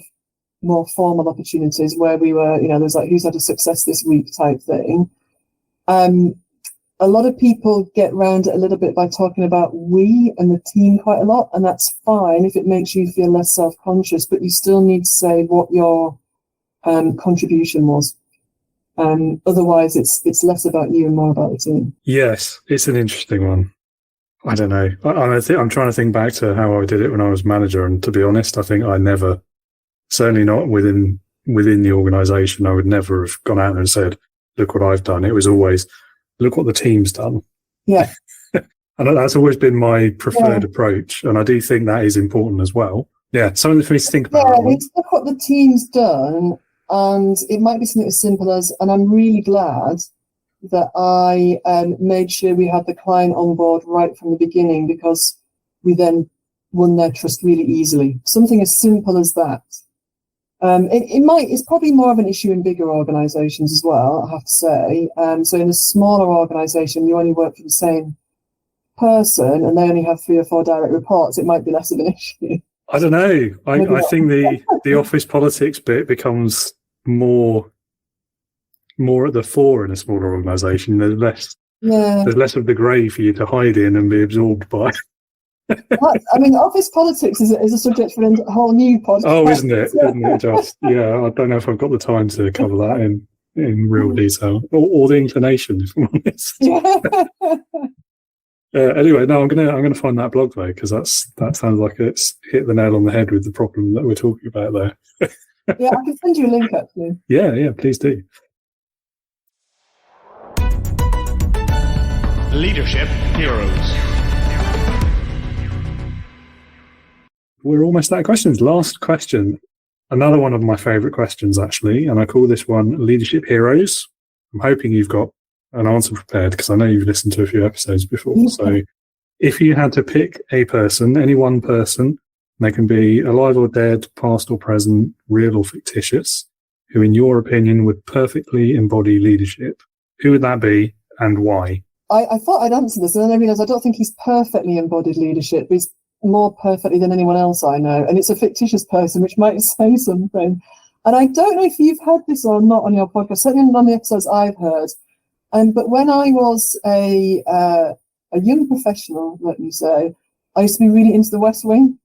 more formal opportunities where we were, there's like, who's had a success this week type thing. A lot of people get around it a little bit by talking about we and the team quite a lot, and that's fine if it makes you feel less self-conscious, but you still need to say what your contribution was. Otherwise, it's less about you and more about the team. Yes, it's an interesting one. I don't know. I'm trying to think back to how I did it when I was manager, and to be honest, I think I never, certainly not within the organisation, I would never have gone out and said, "Look what I've done." It was always, "Look what the team's done." Yeah. And that's always been my preferred approach, and I do think that is important as well. Yeah, something for me to think about. Yeah, it's look what the team's done, and it might be something as simple as, and I'm really glad that I made sure we had the client on board right from the beginning, because we then won their trust really easily. Something as simple as that. It's probably more of an issue in bigger organisations as well, I have to say. So in a smaller organisation, you only work for the same person and they only have 3 or 4 direct reports. It might be less of an issue. I don't know. I think the office politics bit becomes more at the fore in a smaller organisation. There's less of the grey for you to hide in and be absorbed by. Office politics is a subject for a whole new podcast. Oh, isn't it? Isn't it just? Yeah, I don't know if I've got the time to cover that in real detail, or the inclination, if I'm honest. Anyway, no, I'm gonna find that blog though, because that sounds like it's hit the nail on the head with the problem that we're talking about there. Yeah, I can send you a link actually. Yeah, please do. Leadership Heroes. We're almost out of questions. Last question. Another one of my favourite questions, actually, and I call this one Leadership Heroes. I'm hoping you've got an answer prepared, because I know you've listened to a few episodes before. Mm-hmm. So if you had to pick a person, any one person, they can be alive or dead, past or present, real or fictitious, who in your opinion would perfectly embody leadership, who would that be and why? I thought I'd answer this, and then I realised I don't think he's perfectly embodied leadership. He's more perfectly than anyone else I know, and it's a fictitious person, which might say something. And I don't know if you've had this or not on your podcast, certainly on the episodes I've heard. But when I was a young professional, let me say, I used to be really into the West Wing.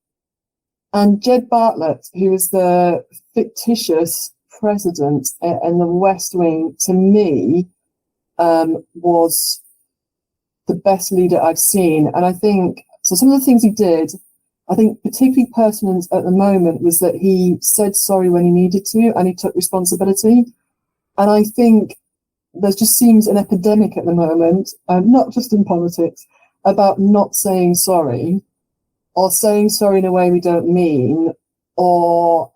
And Jed Bartlett, who was the fictitious president in the West Wing, to me, was the best leader I've seen. And I think, so some of the things he did, I think particularly pertinent at the moment, was that he said sorry when he needed to, and he took responsibility. And I think there just seems an epidemic at the moment, not just in politics, about not saying sorry, or saying sorry in a way we don't mean, or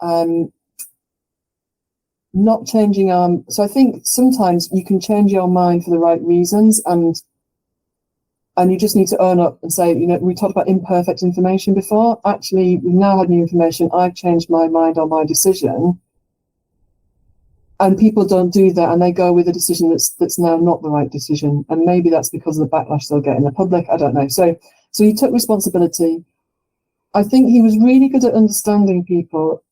not changing our... So I think sometimes you can change your mind for the right reasons, and you just need to own up and say, we talked about imperfect information before. Actually, we've now had new information. I've changed my mind on my decision. And people don't do that, and they go with a decision that's now not the right decision. And maybe that's because of the backlash they'll get in the public. I don't know. So he took responsibility. I think he was really good at understanding people,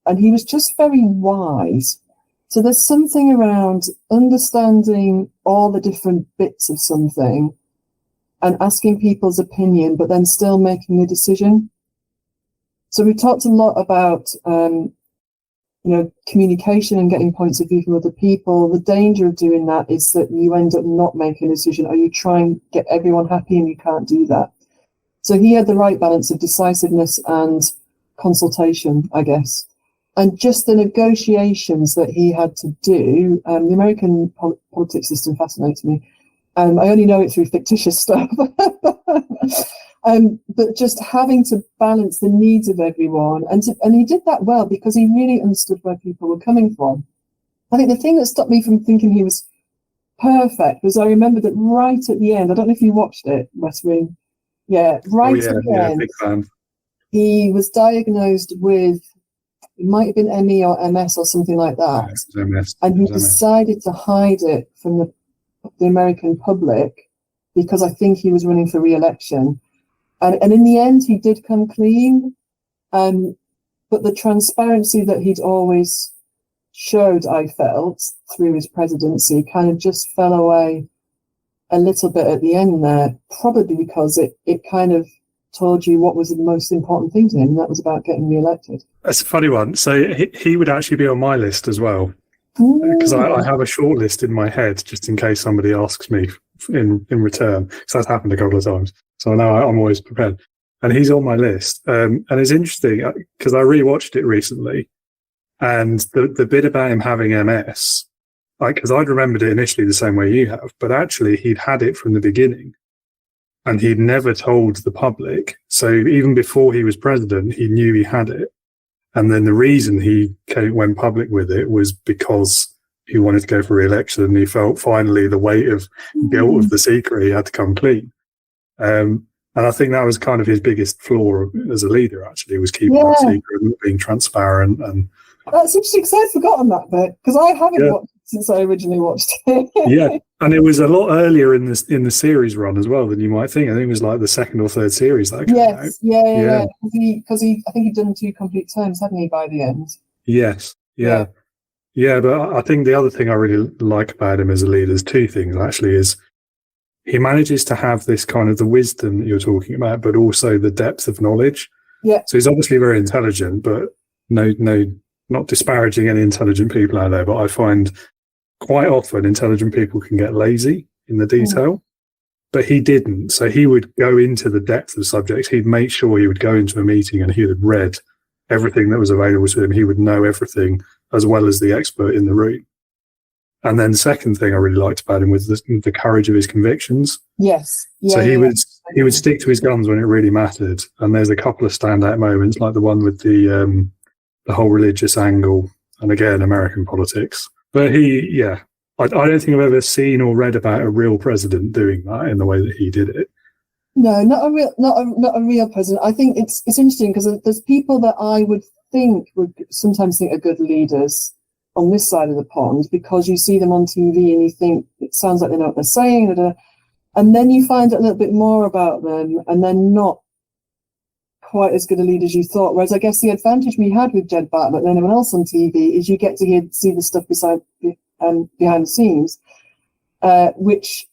and he was just very wise. So there's something around understanding all the different bits of something and asking people's opinion, but then still making a decision. So we talked a lot about, communication and getting points of view from other people. The danger of doing that is that you end up not making a decision, or you try and get everyone happy, and you can't do that. So he had the right balance of decisiveness and consultation, I guess. And just the negotiations that he had to do, the American politics system fascinates me. I only know it through fictitious stuff. But just having to balance the needs of everyone. And he did that well, because he really understood where people were coming from. I think the thing that stopped me from thinking he was perfect was I remember that right at the end, I don't know if you watched it, West Wing. Yeah, at the end, big fan. He was diagnosed with it might have been ME or MS or something like that. Yeah, MS. And he decided to hide it from the American public because I think he was running for re-election. And in the end, he did come clean. But the transparency that he'd always showed, I felt, through his presidency kind of just fell away a little bit at the end there, probably because it kind of told you what was the most important thing to him, and that was about getting re-elected. That's a funny one. So he would actually be on my list as well, because I have a short list in my head just in case somebody asks me in return, because that's happened a couple of times. So I know I'm always prepared. And he's on my list. And it's interesting because I rewatched it recently, and the bit about him having MS, because I'd remembered it initially the same way you have, but actually he'd had it from the beginning. And he'd never told the public. So even before he was president, he knew he had it. And then the reason he went public with it was because he wanted to go for re-election, and he felt finally the weight of guilt of the secret. He had to come clean. And I think that was kind of his biggest flaw as a leader, actually, was keeping that secret and being transparent. And that's interesting, because I'd forgotten that bit, because I haven't watched it since I originally watched it. Yeah, and it was a lot earlier in the series run as well than you might think. I think it was like the second or third series that came out. Yeah. Because I think he'd done 2 complete terms, hadn't he, by the end? Yes, yeah. But I think the other thing I really like about him as a leader is 2 things, actually, is he manages to have this kind of the wisdom that you're talking about, but also the depth of knowledge. Yeah. So he's obviously very intelligent, but no, not disparaging any intelligent people out there, but I find quite often intelligent people can get lazy in the detail, but he didn't. So he would go into the depth of subjects. He'd make sure he would go into a meeting and he had read everything that was available to him. He would know everything as well as the expert in the room. And then the second thing I really liked about him was the courage of his convictions. Yes. So he would stick to his guns when it really mattered. And there's a couple of standout moments, like the one with the whole religious angle, and again, American politics. But I don't think I've ever seen or read about a real president doing that in the way that he did it. No, not a real president. I think it's interesting because there's people that I would sometimes think are good leaders on this side of the pond, because you see them on TV and you think it sounds like they know what they're saying, and then you find out a little bit more about them, and they're not quite as good a leader as you thought. Whereas I guess the advantage we had with Jed Bartlett and anyone else on TV is you get to see the stuff behind the scenes, which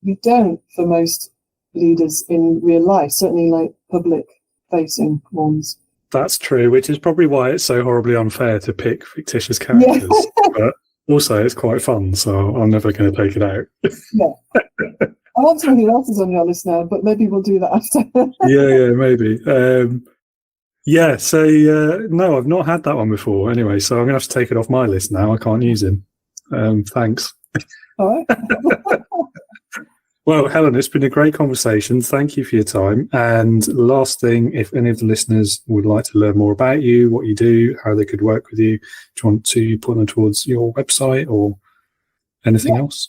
we don't for most leaders in real life, certainly like public-facing ones. That's true, which is probably why it's so horribly unfair to pick fictitious characters. But also, it's quite fun, so I'm never going to take it out. I want to know who else is on your list now, but maybe we'll do that after. Maybe. No, I've not had that one before. Anyway, so I'm going to have to take it off my list now. I can't use him. Thanks. All right. Well, Helen, it's been a great conversation. Thank you for your time. And last thing, if any of the listeners would like to learn more about you, what you do, how they could work with you, do you want to put them towards your website or anything else?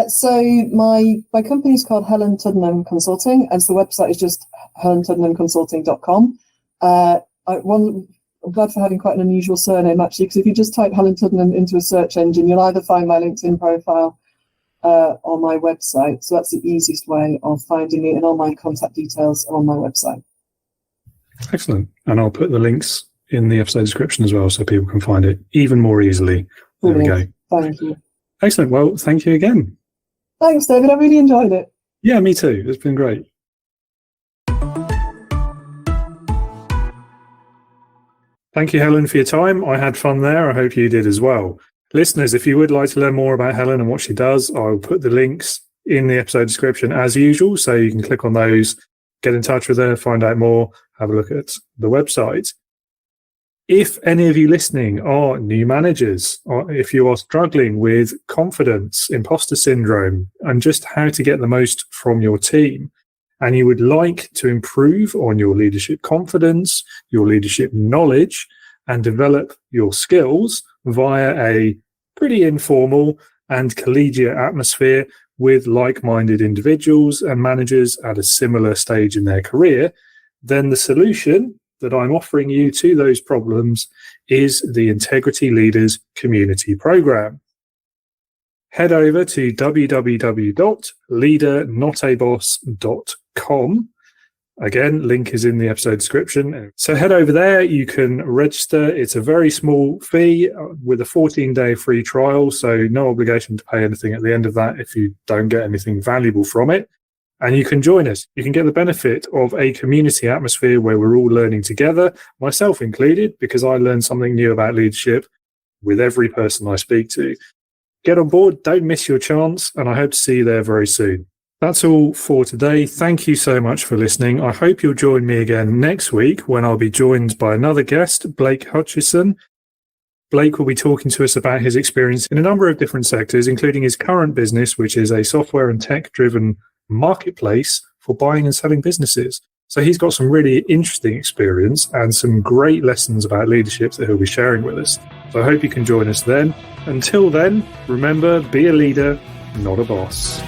So my company is called Helen Tuddenham Consulting, and the website is just helentuddenhamconsulting.com. I'm glad for having quite an unusual surname, actually, because if you just type Helen Tuddenham into a search engine, you'll either find my LinkedIn profile on my website. So that's the easiest way of finding me, and all my contact details are on my website. Excellent. And I'll put the links in the episode description as well, so people can find it even more easily. There we go. Thank you. Excellent. Well, thank you again. Thanks, David. I really enjoyed it. Yeah, me too. It's been great. Thank you, Helen, for your time. I had fun there. I hope you did as well. Listeners, if you would like to learn more about Helen and what she does, I'll put the links in the episode description as usual, so you can click on those, get in touch with her, find out more, have a look at the website. If any of you listening are new managers, or if you are struggling with confidence, imposter syndrome, and just how to get the most from your team, and you would like to improve on your leadership confidence, your leadership knowledge, and develop your skills via a pretty informal and collegiate atmosphere with like-minded individuals and managers at a similar stage in their career, then the solution that I'm offering you to those problems is the Integrity Leaders Community Program. Head over to www.leadernotaboss.com. Again, link is in the episode description. So head over there, you can register. It's a very small fee with a 14-day free trial, so no obligation to pay anything at the end of that if you don't get anything valuable from it. And you can join us. You can get the benefit of a community atmosphere where we're all learning together, myself included, because I learn something new about leadership with every person I speak to. Get on board, don't miss your chance, and I hope to see you there very soon. That's all for today. Thank you so much for listening. I hope you'll join me again next week when I'll be joined by another guest, Blake Hutchison. Blake will be talking to us about his experience in a number of different sectors, including his current business, which is a software and tech-driven marketplace for buying and selling businesses. So he's got some really interesting experience and some great lessons about leadership that he'll be sharing with us. So I hope you can join us then. Until then, remember, be a leader, not a boss.